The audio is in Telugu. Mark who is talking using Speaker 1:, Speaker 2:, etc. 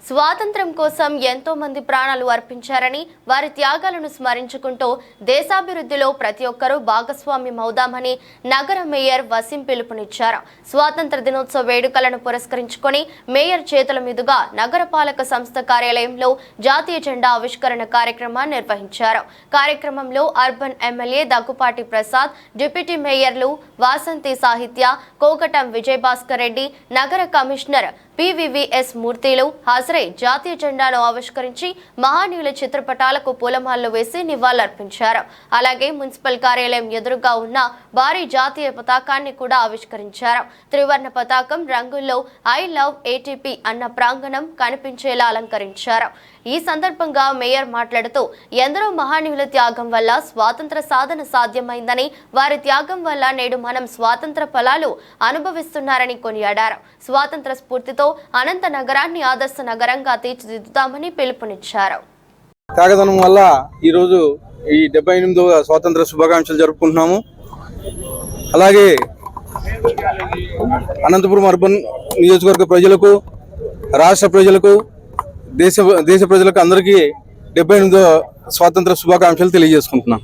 Speaker 1: స్వాతంత్ర్యం కోసం ఎంతో మంది ప్రాణాలు అర్పించారని వారి త్యాగాలను స్మరించుకుంటూ దేశాభివృద్ధిలో ప్రతి ఒక్కరూ భాగస్వామ్యం అవుదామని నగర మేయర్ వసీం పిలుపునిచ్చారు. స్వాతంత్ర దినోత్సవ వేడుకలను పురస్కరించుకొని మేయర్ చేతుల మీదుగా నగరపాలక సంస్థ కార్యాలయంలో జాతీయ జెండా ఆవిష్కరణ కార్యక్రమాన్ని నిర్వహించారు. కార్యక్రమంలో urban MLA Daggupati Prasad, deputy మేయర్లు వాసంతి సాహిత్య, కోకటం విజయభాస్కర్ రెడ్డి, నగర కమిషనర్ PVVS మూర్తిలు హాజరై జాతీయ జెండాను ఆవిష్కరించి మహానీయుల చిత్రపటాలకు పూలమాలలు వేసి నివాళులర్పించారు. అలాగే మున్సిపల్ కార్యాలయం ఎదురుగా ఉన్న భారీ జాతీయ పతాకాన్ని కూడా ఆవిష్కరించారు. త్రివర్ణ పతాకం రంగుల్లో ఐ లవ్ ATP అన్న ప్రాంగణం కనిపించేలా అలంకరించారు. ఈ సందర్భంగా మేయర్ మాట్లాడుతూ ఎందరో మహానీయుల త్యాగం వల్ల స్వాతంత్ర సాధన సాధ్యమైందని, వారి త్యాగం వల్ల నేడు మనం స్వాతంత్ర ఫలాలు అనుభవిస్తున్నారని కొనియాడారు. స్వాతంత్ర స్ఫూర్తితో అనంత నగరాన్ని ఆదర్శ నగరంగా తీర్చిదిద్దుతామని పిలుపునిచ్చారు.
Speaker 2: త్యాగదనం వల్ల ఈరోజు ఈ 78వ స్వాతంత్ర శుభాకాంక్షలు జరుపుకుంటున్నాము. అలాగే అనంతపురం అర్బన్ నియోజకవర్గ ప్రజలకు, రాష్ట్ర ప్రజలకు, దేశ ప్రజలకు అందరికీ 78వ స్వాతంత్ర శుభాకాంక్షలు తెలియజేసుకుంటున్నాం.